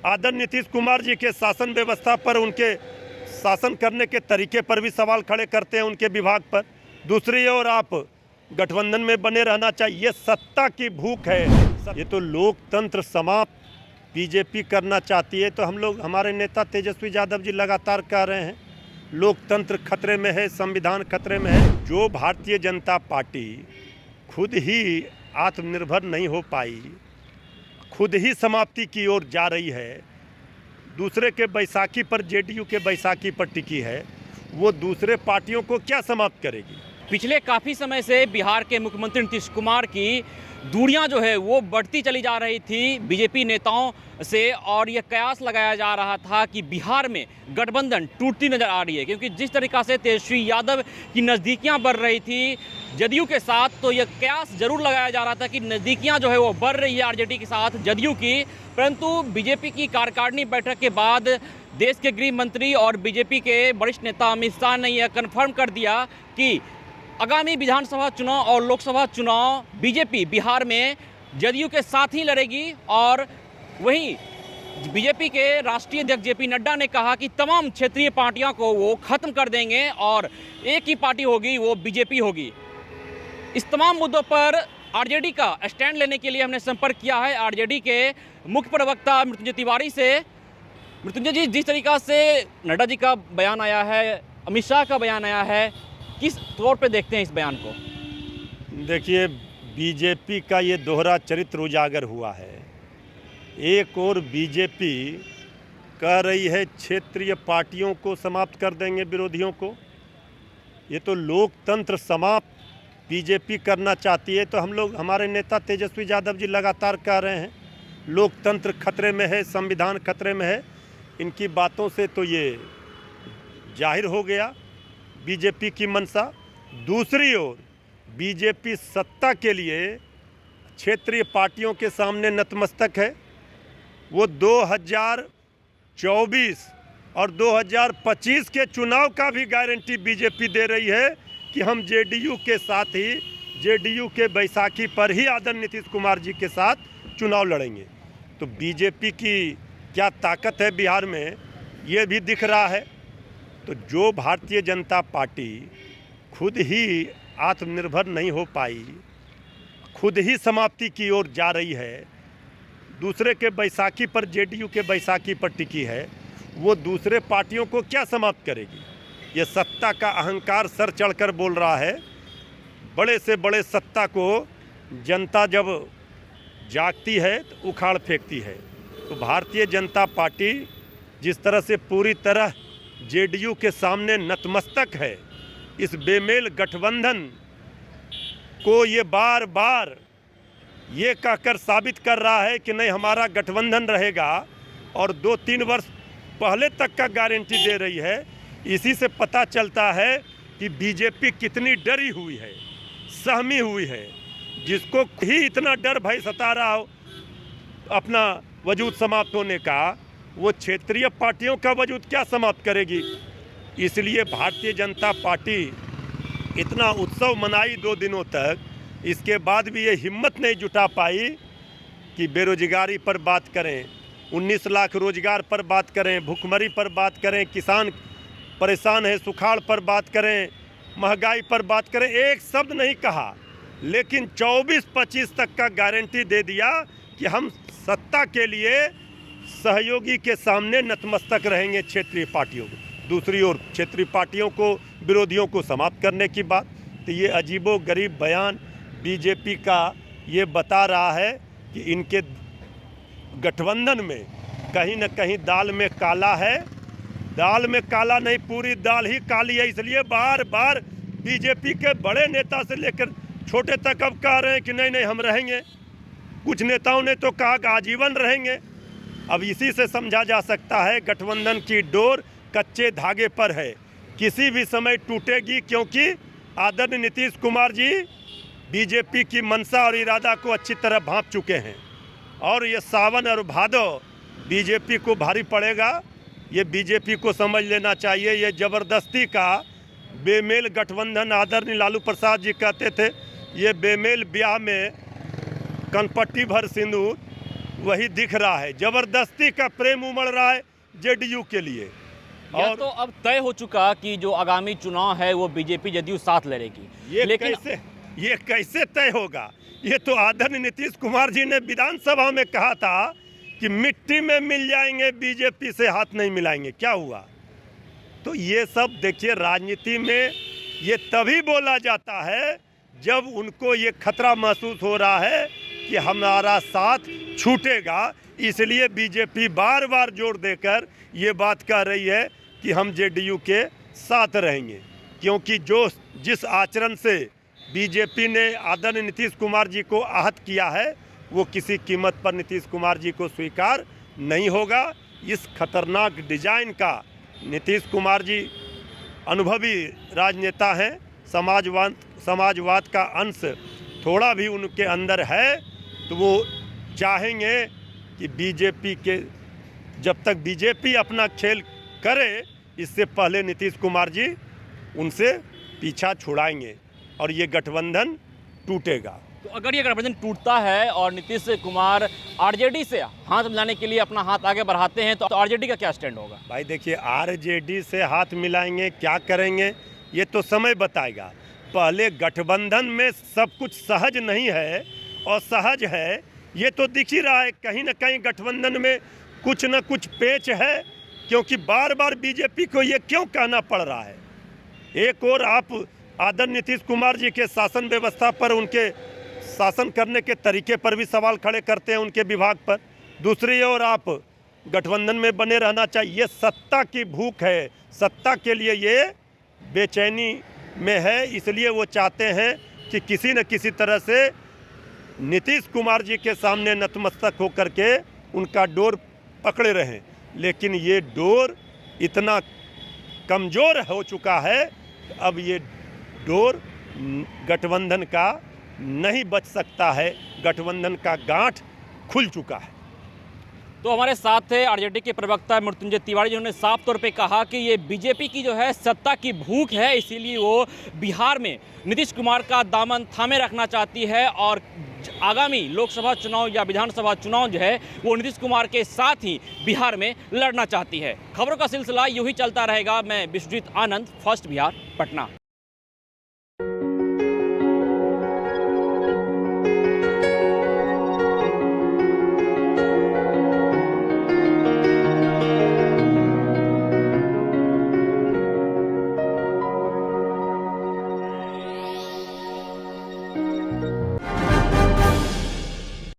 आदरणीय नीतीश कुमार जी के शासन व्यवस्था पर, उनके शासन करने के तरीके पर भी सवाल खड़े करते हैं, उनके विभाग पर। दूसरी ओर आप गठबंधन में बने रहना चाहिए, ये सत्ता की भूख है। ये तो लोकतंत्र समाप्त बीजेपी करना चाहती है। तो हम लोग, हमारे नेता तेजस्वी यादव जी लगातार कह रहे हैं लोकतंत्र खतरे में है, संविधान खतरे में है। जो भारतीय जनता पार्टी खुद ही आत्मनिर्भर नहीं हो पाई, खुद ही समाप्ति की ओर जा रही है, दूसरे के बैसाखी पर, जेडीयू के बैसाखी पर टिकी है, वो दूसरे पार्टियों को क्या समाप्त करेगी। पिछले काफ़ी समय से बिहार के मुख्यमंत्री नीतीश कुमार की दूरियां जो है वो बढ़ती चली जा रही थी बीजेपी नेताओं से, और ये कयास लगाया जा रहा था कि बिहार में गठबंधन टूटती नजर आ रही है, क्योंकि जिस तरीक़ा से तेजस्वी यादव की नज़दीकियां बढ़ रही थी जदयू के साथ, तो यह कयास जरूर लगाया जा रहा था कि नज़दीकियां जो है वो बढ़ रही है आरजेडी के साथ जदयू की। परंतु बीजेपी की कार्यकारिणी बैठक के बाद देश के गृह मंत्री और बीजेपी के वरिष्ठ नेता अमित शाह ने यह कन्फर्म कर दिया कि आगामी विधानसभा चुनाव और लोकसभा चुनाव बीजेपी बिहार में जदयू के साथ ही लड़ेगी। और वहीं बीजेपी के राष्ट्रीय अध्यक्ष जेपी नड्डा ने कहा कि तमाम क्षेत्रीय पार्टियों को वो खत्म कर देंगे और एक ही पार्टी होगी, वो बीजेपी होगी। इस तमाम मुद्दों पर आरजेडी का स्टैंड लेने के लिए हमने संपर्क किया है आरजेडी के मुख्य प्रवक्ता मृत्युंजय तिवारी से। मृत्युंजय जी, जिस तरीका से नड्डा जी का बयान आया है, अमित शाह का बयान आया है, किस तौर पे देखते हैं इस बयान को? देखिए, बीजेपी का ये दोहरा चरित्र उजागर हुआ है। एक और बीजेपी कह रही है क्षेत्रीय पार्टियों को समाप्त कर देंगे, विरोधियों को। ये तो लोकतंत्र समाप्त बीजेपी करना चाहती है। तो हम लोग, हमारे नेता तेजस्वी यादव जी लगातार कह रहे हैं लोकतंत्र खतरे में है, संविधान खतरे में है। इनकी बातों से तो ये जाहिर हो गया बीजेपी की मंशा। दूसरी ओर बीजेपी सत्ता के लिए क्षेत्रीय पार्टियों के सामने नतमस्तक है। वो 2024 और 2025 के चुनाव का भी गारंटी बीजेपी दे रही है कि हम जेडीयू के साथ ही, जेडीयू के बैसाखी पर ही आदरणीय नीतीश कुमार जी के साथ चुनाव लड़ेंगे। तो बीजेपी की क्या ताकत है बिहार में, ये भी दिख रहा है। तो जो भारतीय जनता पार्टी खुद ही आत्मनिर्भर नहीं हो पाई, खुद ही समाप्ति की ओर जा रही है, दूसरे के बैसाखी पर, जेडीयू के बैसाखी पर टिकी है, वो दूसरे पार्टियों को क्या समाप्त करेगी। ये सत्ता का अहंकार सर चढ़कर बोल रहा है। बड़े से बड़े सत्ता को जनता जब जागती है तो उखाड़ फेंकती है। तो भारतीय जनता पार्टी जिस तरह से पूरी तरह जेडीयू के सामने नतमस्तक है, इस बेमेल गठबंधन को ये बार बार ये कहकर साबित कर रहा है कि नहीं, हमारा गठबंधन रहेगा, और 2-3 वर्ष पहले तक का गारंटी दे रही है। इसी से पता चलता है कि बीजेपी कितनी डरी हुई है, सहमी हुई है। जिसको ही इतना डर भय सता रहा हो अपना वजूद समाप्त होने का, वो क्षेत्रीय पार्टियों का वजूद क्या समाप्त करेगी। इसलिए भारतीय जनता पार्टी इतना उत्सव मनाई 2 दिनों तक, इसके बाद भी ये हिम्मत नहीं जुटा पाई कि बेरोजगारी पर बात करें, 19 लाख रोजगार पर बात करें, भुखमरी पर बात करें, किसान परेशान है सुखाड़ पर बात करें, महंगाई पर बात करें। एक शब्द नहीं कहा, लेकिन 24-25 तक का गारंटी दे दिया कि हम सत्ता के लिए सहयोगी के सामने नतमस्तक रहेंगे क्षेत्रीय पार्टियों को। दूसरी ओर क्षेत्रीय पार्टियों को, विरोधियों को समाप्त करने की बात। तो ये अजीबो गरीब बयान बीजेपी का ये बता रहा है कि इनके गठबंधन में कहीं न कहीं दाल में काला है। दाल में काला नहीं, पूरी दाल ही काली है। इसलिए बार बार बीजेपी के बड़े नेता से लेकर छोटे तक अब कह रहे हैं कि नहीं नहीं, हम रहेंगे। कुछ नेताओं ने तो कहा कि आजीवन रहेंगे। अब इसी से समझा जा सकता है गठबंधन की डोर कच्चे धागे पर है, किसी भी समय टूटेगी, क्योंकि आदरणीय नीतीश कुमार जी बीजेपी की मंशा और इरादा को अच्छी तरह भांप चुके हैं। और ये सावन और भादो बीजेपी को भारी पड़ेगा। ये बीजेपी को समझ लेना चाहिए, ये ज़बरदस्ती का बेमेल गठबंधन। आदरणीय लालू प्रसाद जी कहते थे ये बेमेल ब्याह में कनपट्टी भर सिंदूर, वही दिख रहा है। जबरदस्ती का प्रेम उमड़ रहा है जेडीयू के लिए। और तो अब तय हो चुका कि जो आगामी चुनाव है वो बीजेपी जदयू साथ लड़ेगी। लेकिन ये कैसे तय होगा? ये तो आदरणीय नीतीश कुमार जी ने विधानसभा में कहा था कि मिट्टी में मिल जाएंगे, बीजेपी से हाथ नहीं मिलाएंगे। क्या हुआ? तो ये सब देखिए, राजनीति में ये तभी बोला जाता है जब उनको ये खतरा महसूस हो रहा है कि हमारा साथ छूटेगा। इसलिए बीजेपी बार बार जोर देकर ये बात कह रही है कि हम जेडीयू के साथ रहेंगे, क्योंकि जिस आचरण से बीजेपी ने आदरणीय नीतीश कुमार जी को आहत किया है वो किसी कीमत पर नीतीश कुमार जी को स्वीकार नहीं होगा। इस खतरनाक डिजाइन का नीतीश कुमार जी अनुभवी राजनेता हैं। समाजवाद का अंश थोड़ा भी उनके अंदर है तो वो चाहेंगे कि बीजेपी के, जब तक बीजेपी अपना खेल करे इससे पहले नीतीश कुमार जी उनसे पीछा छुड़ाएंगे और ये गठबंधन टूटेगा। तो अगर ये गठबंधन टूटता है और नीतीश कुमार आरजेडी से हाथ मिलाने के लिए अपना हाथ आगे बढ़ाते हैं तो आरजेडी का क्या स्टैंड होगा? भाई देखिए, आरजेडी से हाथ मिलाएंगे, क्या करेंगे ये तो समय बताएगा। पहले गठबंधन में सब कुछ सहज नहीं है और सहज है ये तो दिख ही रहा है। कहीं ना कहीं गठबंधन में कुछ न कुछ पेच है, क्योंकि बार बार बीजेपी को ये क्यों कहना पड़ रहा है। एक और आप आदरणीय नीतीश कुमार जी के शासन व्यवस्था पर, उनके शासन करने के तरीके पर भी सवाल खड़े करते हैं, उनके विभाग पर। दूसरी ओर आप गठबंधन में बने रहना चाहिए। ये सत्ता की भूख है, सत्ता के लिए ये बेचैनी में है। इसलिए वो चाहते हैं कि किसी न किसी तरह से नीतीश कुमार जी के सामने नतमस्तक होकर के उनका डोर पकड़े रहें। लेकिन ये डोर इतना कमज़ोर हो चुका है, अब ये डोर गठबंधन का नहीं बच सकता है। गठबंधन का गांठ खुल चुका है। तो हमारे साथ है आरजेडी के प्रवक्ता मृत्युंजय तिवारी, जिन्होंने साफ तौर पे कहा कि ये बीजेपी की जो है सत्ता की भूख है, इसीलिए वो बिहार में नीतीश कुमार का दामन थामे रखना चाहती है और आगामी लोकसभा चुनाव या विधानसभा चुनाव जो है वो नीतीश कुमार के साथ ही बिहार में लड़ना चाहती है। खबरों का सिलसिला यूं ही चलता रहेगा। मैं विश्वजीत आनंद, फर्स्ट बिहार, पटना।